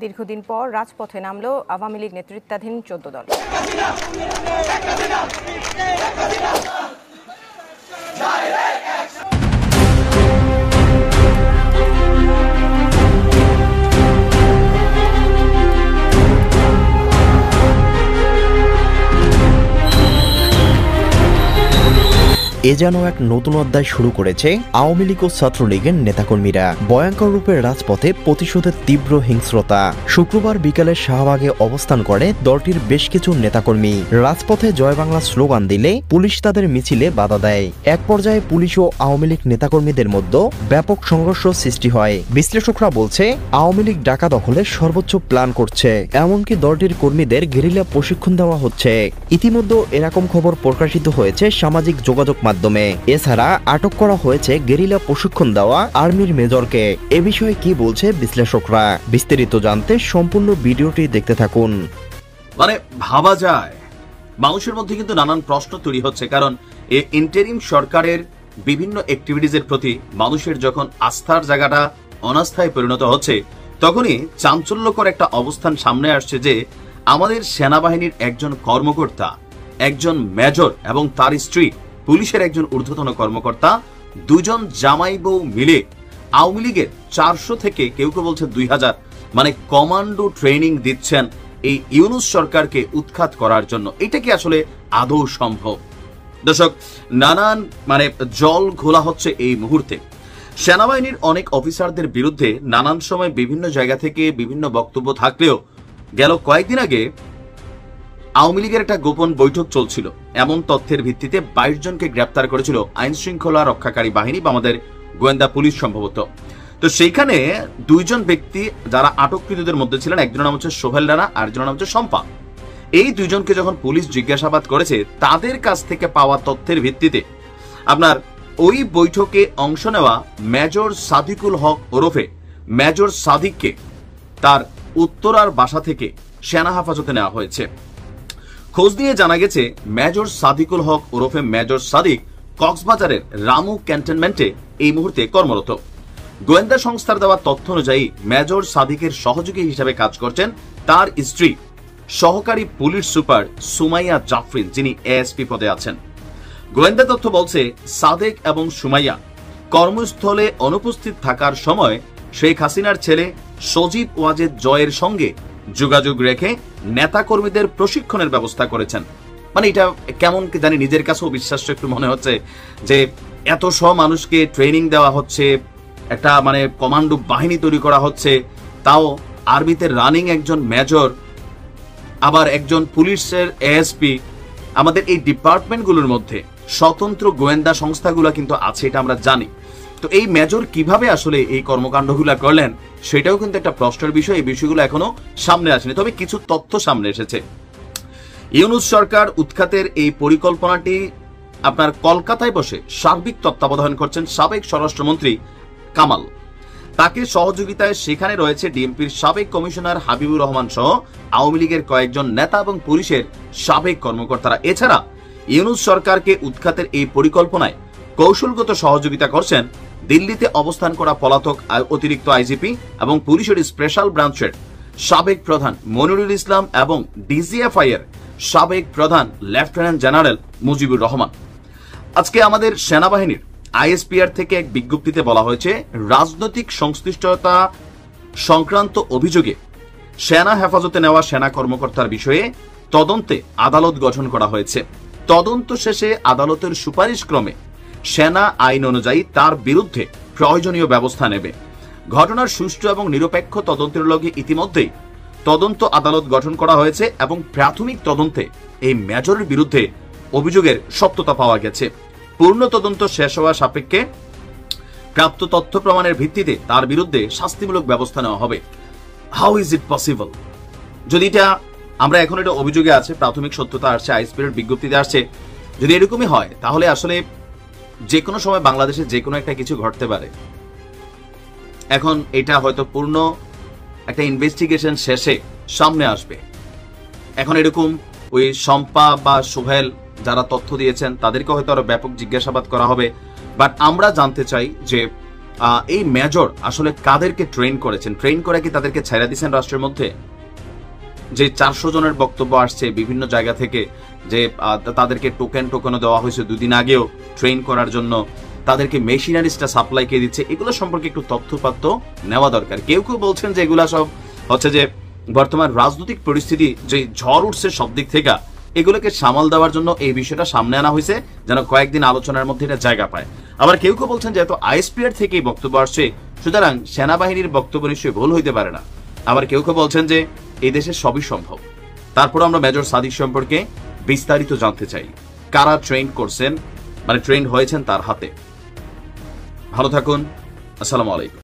দীর্ঘদিন পর রাজপথে নামল আওয়ামী লীগ নেতৃত্বাধীন ১৪ দল। এ যেন এক নতুন অধ্যায় শুরু করেছে আওয়ামী লীগ ও ছাত্রলীগের নেতাকর্মীরা। ভয়ঙ্কর রূপে রাজপথে প্রতিশোধের তীব্র হিংস্রতা। শুক্রবার বিকালে শাহবাগে অবস্থান করে দলটির বেশ কিছু নেতাকর্মী। রাজপথে জয় বাংলা স্লোগান দিলে পুলিশ তাদের মিছিলে বাধা দেয়। এক পর্যায়ে পুলিশ ও আওয়ামী লীগ নেতাকর্মীদের মধ্যে ব্যাপক সংঘর্ষ সৃষ্টি হয়। বিশ্লেষকরা বলছে, আওয়ামী লীগ ঢাকা দখলের সর্বোচ্চ প্ল্যান করছে, এমনকি দলটির কর্মীদের গেরিলা প্রশিক্ষণ দেওয়া হচ্ছে। ইতিমধ্যে এরকম খবর প্রকাশিত হয়েছে সামাজিক যোগাযোগ মাধ্যমে। এছাড়া আটক করা হয়েছে গেরিলা প্রশিক্ষণ দেওয়া আর্মির মেজরকে। এ বিষয়ে কি বলছে বিশ্লেষকরা, বিস্তারিত জানতে সম্পূর্ণ ভিডিওটি দেখতে থাকুন। মানে ভাবা যায়, মানুষের মধ্যে কিন্তু নানান প্রশ্ন তৈরি হচ্ছে, কারণ এই ইন্টারিম সরকারের বিভিন্ন অ্যাক্টিভিটিজের প্রতি মানুষের যখন আস্থার জায়গাটা অনাস্থায় পরিণত হচ্ছে, তখনই চাঞ্চল্যকর একটা অবস্থান সামনে আসছে যে আমাদের সেনাবাহিনীর একজন কর্মকর্তা, একজন মেজর এবং তার স্ত্রী পুলিশের একজন ঊর্ধ্বতন কর্মকর্তা, দুজন জামাই বউ মিলে আওয়ামী লীগের 400 থেকে কেউ কেউ বলছে 2000 মানে কমান্ডো ট্রেনিং দিচ্ছেন এই ইউনূস সরকারকে উৎখাত করার জন্য। এটা কি আসলে আদৌ সম্ভব? দর্শক, নানান জল ঘোলা হচ্ছে এই মুহূর্তে। সেনাবাহিনীর অনেক অফিসারদের বিরুদ্ধে নানান সময় বিভিন্ন জায়গা থেকে বিভিন্ন বক্তব্য থাকলেও গেল কয়েকদিন আগে আওয়ামী লীগের একটা গোপন বৈঠক চলছিল। এমন তথ্যের ভিত্তিতে 22 জনকে গ্রেপ্তার করেছিল আইন শৃঙ্খলা রক্ষাকারী বাহিনী বা আমাদের গোয়েন্দা পুলিশ সম্ভবত। তো সেইখানে দুইজন ব্যক্তি যারা আটককৃতদের মধ্যে ছিলেন, একজনের নাম হচ্ছে সোহেল রানা আর একজনের নাম হচ্ছে শম্পা। এই দুইজনকে যখন পুলিশ জিজ্ঞাসাবাদ করেছে, তাদের কাছ থেকে পাওয়া তথ্যের ভিত্তিতে আপনার ওই বৈঠকে অংশ নেওয়া মেজর সাদিকুল হক ওরফে মেজর সাদিককে তার উত্তরার বাসা থেকে সেনা হেফাজতে নেওয়া হয়েছে। খোঁজ দিয়ে জানা গেছে মেজর সাদিকুল হক ওরফে মেজর সাদিক কক্সবাজারের রামু ক্যান্টনমেন্টে এই মুহূর্তে কর্মরত। গোয়েন্দা সংস্থার দেওয়া তথ্য অনুযায়ী মেজর সাদিকের সহযোগী হিসেবে কাজ করছেন তার স্ত্রী সহকারী পুলিশ সুপার সুমাইয়া জাফরিন, যিনি এএসপি পদে আছেন। গোয়েন্দা তথ্য বলছে, সাদেক এবং সুমাইয়া কর্মস্থলে অনুপস্থিত থাকার সময় শেখ হাসিনার ছেলে সজীব ওয়াজেদ জয়ের সঙ্গে যোগাযোগ রেখে নেতাকর্মীদের প্রশিক্ষণের ব্যবস্থা করেছেন। মানে এটা কেমন জানি নিজের কাছেও বিশ্বাস একটু মনে হচ্ছে যে এত সব মানুষকে ট্রেনিং দেওয়া হচ্ছে, একটা কমান্ডো বাহিনী তৈরি করা হচ্ছে, তাও আর্মিতে রানিং একজন মেজর, আবার একজন পুলিশের এএসপি। আমাদের এই ডিপার্টমেন্টগুলোর মধ্যে স্বতন্ত্র গোয়েন্দা সংস্থাগুলো কিন্তু আছে, এটা আমরা জানি। তো এই মেজর কিভাবে আসলে এই কর্মকাণ্ডগুলো করলেন সেটাও কিন্তু একটা প্রশ্নের বিষয়। এই বিষয়গুলো এখনো সামনে আসেনি, তবে কিছু তথ্য সামনে এসেছে। ইউনূস সরকার উৎখাতের এই পরিকল্পনাটি আপনার কলকাতায় বসে সার্বিক তত্ত্বাবধান করছেন সাবেক স্বরাষ্ট্রমন্ত্রী কামাল। তাকে সহযোগিতায় সেখানে রয়েছে ডিএমপির সাবেক কমিশনার হাবিবুর রহমান সহ আওয়ামী লীগের কয়েকজন নেতা এবং পুলিশের সাবেক কর্মকর্তারা। এছাড়া ইউনূস সরকারকে উৎখাতের এই পরিকল্পনায় কৌশলগত সহযোগিতা করছেন দিল্লিতে অবস্থান করা পলাতক অতিরিক্ত আইজিপি এবং পুলিশের স্পেশাল ব্রাঞ্চের সাবেক প্রধান মনিরুল ইসলাম এবং ডিজিএফআই এর সাবেক প্রধান লেফটেন্যান্ট জেনারেল মুজিবুর রহমান। আজকে আমাদের সেনাবাহিনীর আইএসপিআর থেকে এক বিজ্ঞপ্তিতে বলা হয়েছে, রাজনৈতিক সংশ্লিষ্টতা সংক্রান্ত অভিযোগে সেনা হেফাজতে নেওয়া সেনা কর্মকর্তার বিষয়ে তদন্তে আদালত গঠন করা হয়েছে। তদন্ত শেষে আদালতের সুপারিশ ক্রমে সেনা আইন অনুযায়ী তার বিরুদ্ধে প্রয়োজনীয় ব্যবস্থা নেবে। ঘটনার সুষ্ঠু এবং নিরপেক্ষ তদন্তের লগে ইতিমধ্যেই তদন্ত আদালত গঠন করা হয়েছে এবং প্রাথমিক তদন্তে এই মেজরের বিরুদ্ধে অভিযোগের সত্যতা পাওয়া গেছে। পূর্ণ তদন্ত শেষ হওয়া সাপেক্ষে প্রাপ্ত তথ্য প্রমাণের ভিত্তিতে তার বিরুদ্ধে শাস্তিমূলক ব্যবস্থা নেওয়া হবে। How is it possible? যদি এটা আমরা এখন এটা অভিযোগে আছে, প্রাথমিক সত্যতা আসছে, আইএসপির বিজ্ঞপ্তিতে আসছে, যদি এরকমই হয় তাহলে আসলে যে কোনো সময় বাংলাদেশে যে কোনো একটা কিছু ঘটতে পারে। এখন এটা হয়তো পূর্ণ একটা ইনভেস্টিগেশন শেষে সামনে আসবে। এখন এরকম ওই শম্পা বা সোহেল যারা তথ্য দিয়েছেন তাদেরকে হয়তো আরো ব্যাপক জিজ্ঞাসাবাদ করা হবে। বাট আমরা জানতে চাই যে এই মেজর আসলে কাদেরকে ট্রেন করেছেন, ট্রেন করে কি তাদেরকে ছেড়ে দিয়েছেন রাষ্ট্রের মধ্যে? যে 400 জনের বক্তব্য আসছে বিভিন্ন জায়গা থেকে যে তাদেরকে টোকেনও দেওয়া হয়েছে 2 দিন আগেও ট্রেন করার জন্য, তাদেরকে মেশিনারিজটা সাপ্লাই কে দিচ্ছে, এগুলো সম্পর্কে একটু তথ্যপাত্র নেওয়া দরকার। কেউ কেউ বলছেন যে এগুলা সব হচ্ছে যে বর্তমান রাজনৈতিক পরিস্থিতি যে ঝড় উঠছে সব দিক থেকে, এগুলোকে সামাল দেওয়ার জন্য এই বিষয়টা সামনে আনা হয়েছে যেন কয়েকদিন আলোচনার মধ্যে এটা জায়গা পায়। আবার কেউ কেউ বলছেন যে এত আইএসপিআর থেকেই বক্তব্য আসছে, সুতরাং সেনাবাহিনীর বক্তব্য নিশ্চয়ই ভুল হইতে পারে না। আবার কেউ কেউ বলছেন যে এই দেশে সবই সম্ভব। তারপর আমরা মেজর সাদিক সম্পর্কে বিস্তারিত জানতে চাই, কারা ট্রেন করছেন, মানে ট্রেন হয়েছেন তার হাতে। ভালো থাকুন, আসসালামু আলাইকুম।